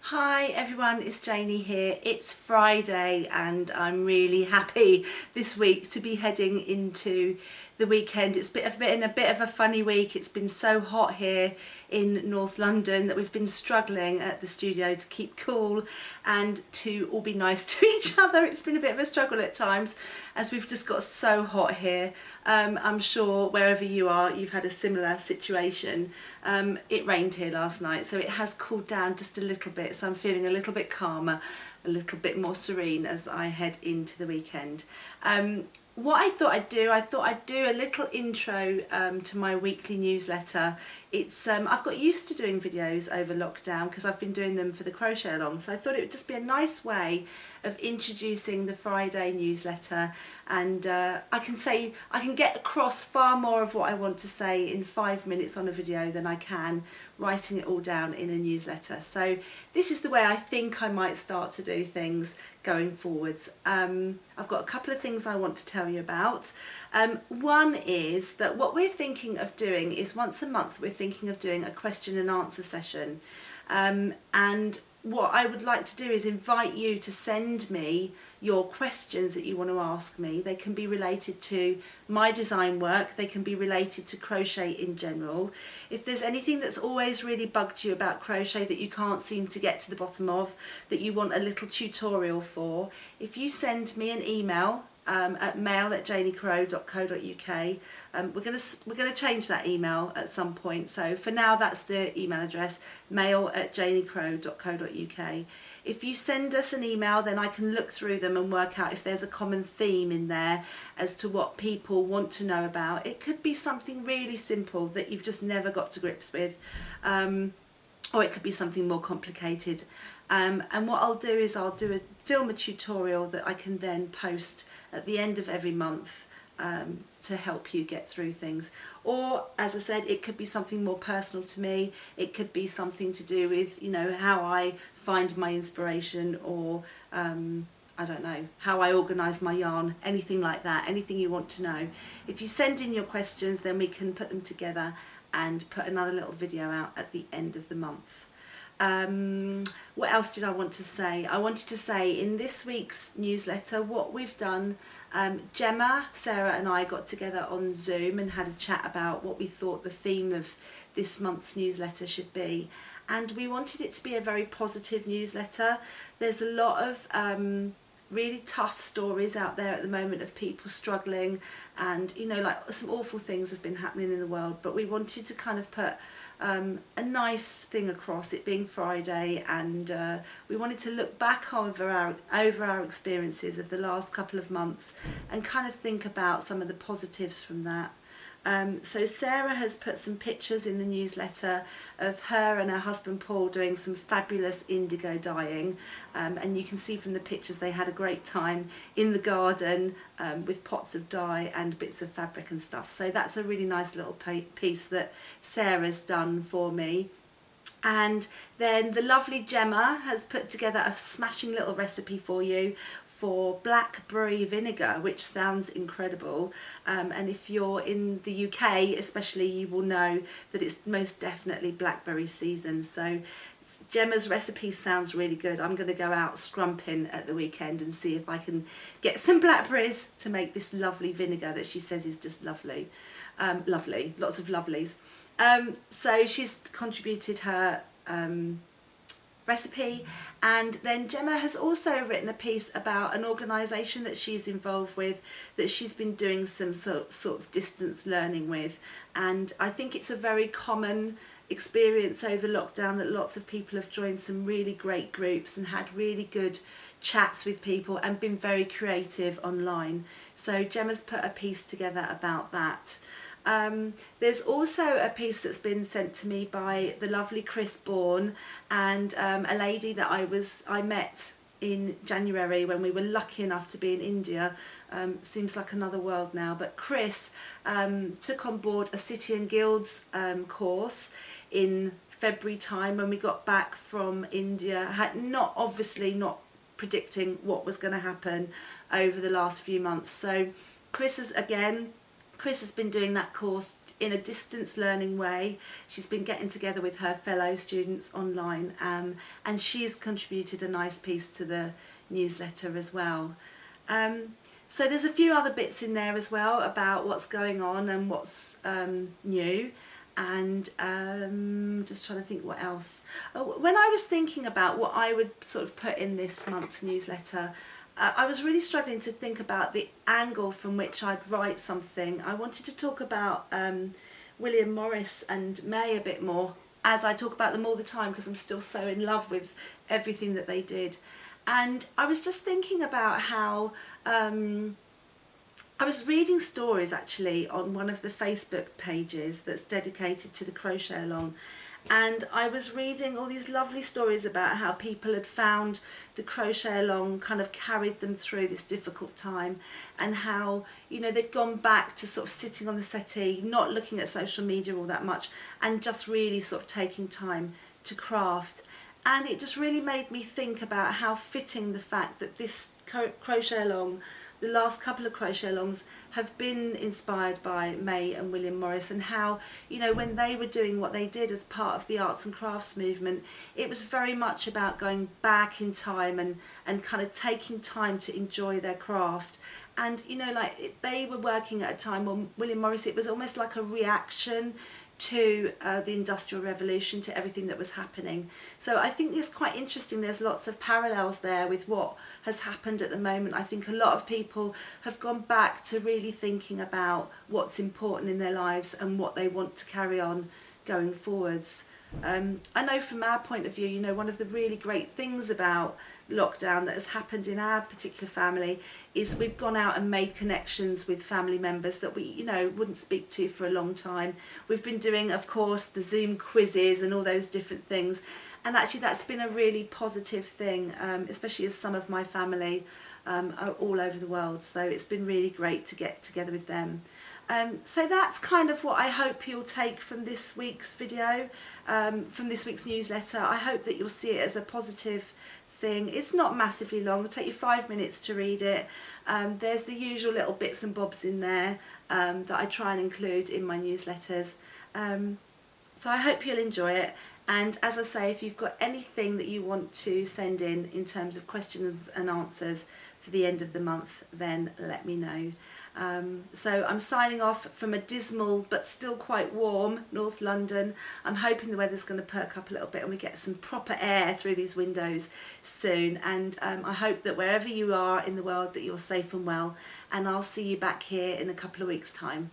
Hi everyone, it's Janie here. It's Friday and I'm really happy this week to be heading into the weekend. It's been a bit of a funny week. It's been so hot here in North London that we've been struggling at the studio to keep cool and to all be nice to each other. It's been a bit of a struggle at times as we've just got so hot here. I'm sure wherever you are you've had a similar situation. It rained here last night, so it has cooled down just a little bit, so I'm feeling a little bit calmer, a little bit more serene as I head into the weekend. What I thought I'd do a little intro to my weekly newsletter. It's I've got used to doing videos over lockdown because I've been doing them for the crochet along, so I thought it would just be a nice way of introducing the Friday newsletter, and I can get across far more of what I want to say in 5 minutes on a video than I can writing it all down in a newsletter. So this is the way I think I might start to do things going forwards. I've got a couple of things I want to tell you about. One is that what we're thinking of doing is once a month we're thinking of doing a question and answer session, and what I would like to do is invite you to send me your questions that you want to ask me. They can be related to my design work, they can be related to crochet in general. If there's anything that's always really bugged you about crochet that you can't seem to get to the bottom of, that you want a little tutorial for, if you send me an email at mail@janiecrow.co.uk. We're gonna change that email at some point, so for now that's the email address, mail@janiecrow.co.uk. If you send us an email, then I can look through them and work out if there's a common theme in there as to what people want to know about. It could be something really simple that you've just never got to grips with, or it could be something more complicated. And what I'll do is I'll film a tutorial that I can then post at the end of every month to help you get through things. Or, as I said, it could be something more personal to me. It could be something to do with, you know, how I find my inspiration, or I don't know, how I organise my yarn, anything like that, anything you want to know. If you send in your questions, then we can put them together and put another little video out at the end of the month. What else did I want to say? I wanted to say in this week's newsletter what we've done. Gemma, Sarah and I got together on Zoom and had a chat about what we thought the theme of this month's newsletter should be, and we wanted it to be a very positive newsletter. There's a lot of really tough stories out there at the moment of people struggling, and you know, like some awful things have been happening in the world, but we wanted to kind of put a nice thing across, it being Friday, and we wanted to look back over our experiences of the last couple of months and kind of think about some of the positives from that. So Sarah has put some pictures in the newsletter of her and her husband Paul doing some fabulous indigo dyeing, and you can see from the pictures they had a great time in the garden with pots of dye and bits of fabric and stuff. So that's a really nice little piece that Sarah's done for me. And then the lovely Gemma has put together a smashing little recipe for you for blackberry vinegar, which sounds incredible, and if you're in the UK especially, you will know that it's most definitely blackberry season. So Gemma's recipe sounds really good. I'm going to go out scrumping at the weekend and see if I can get some blackberries to make this lovely vinegar that she says is just lovely. Lovely, lots of lovelies. So she's contributed her recipe, and then Gemma has also written a piece about an organisation that she's involved with, that she's been doing some sort of distance learning with, and I think it's a very common experience over lockdown that lots of people have joined some really great groups and had really good chats with people and been very creative online. So Gemma's put a piece together about that. There's also a piece that's been sent to me by the lovely Chris Bourne, and a lady that I met in January when we were lucky enough to be in India. Seems like another world now, but Chris took on board a City and Guilds course in February time when we got back from India. Obviously not predicting what was going to happen over the last few months. So Chris Chris has been doing that course in a distance learning way. She's been getting together with her fellow students online, and she's contributed a nice piece to the newsletter as well. So there's a few other bits in there as well about what's going on and what's new, and just trying to think what else. When I was thinking about what I would sort of put in this month's newsletter, I was really struggling to think about the angle from which I'd write something. I wanted to talk about William Morris and May a bit more, as I talk about them all the time because I'm still so in love with everything that they did. And I was just thinking about how I was reading stories actually on one of the Facebook pages that's dedicated to the crochet along, and I was reading all these lovely stories about how people had found the crochet along kind of carried them through this difficult time, and how, you know, they'd gone back to sort of sitting on the settee, not looking at social media all that much, and just really sort of taking time to craft. And it just really made me think about how fitting the fact that this crochet along, the last couple of crochet alongs, have been inspired by May and William Morris, and how, you know, when they were doing what they did as part of the arts and crafts movement, it was very much about going back in time and kind of taking time to enjoy their craft. And, you know, like they were working at a time when William Morris, it was almost like a reaction to the Industrial Revolution, to everything that was happening. So I think it's quite interesting. There's lots of parallels there with what has happened at the moment. I think a lot of people have gone back to really thinking about what's important in their lives and what they want to carry on going forwards. I know from our point of view, you know, one of the really great things about lockdown that has happened in our particular family is we've gone out and made connections with family members that we, you know, wouldn't speak to for a long time. We've been doing, of course, the Zoom quizzes and all those different things, and actually that's been a really positive thing, especially as some of my family are all over the world, so it's been really great to get together with them. So that's kind of what I hope you'll take from this week's video, from this week's newsletter. I hope that you'll see it as a positive thing. It's not massively long, it'll take you 5 minutes to read it. There's the usual little bits and bobs in there that I try and include in my newsletters. So I hope you'll enjoy it. And as I say, if you've got anything that you want to send in terms of questions and answers for the end of the month, then let me know. So I'm signing off from a dismal but still quite warm North London. I'm hoping the weather's going to perk up a little bit and we get some proper air through these windows soon. And I hope that wherever you are in the world that you're safe and well, and I'll see you back here in a couple of weeks' time.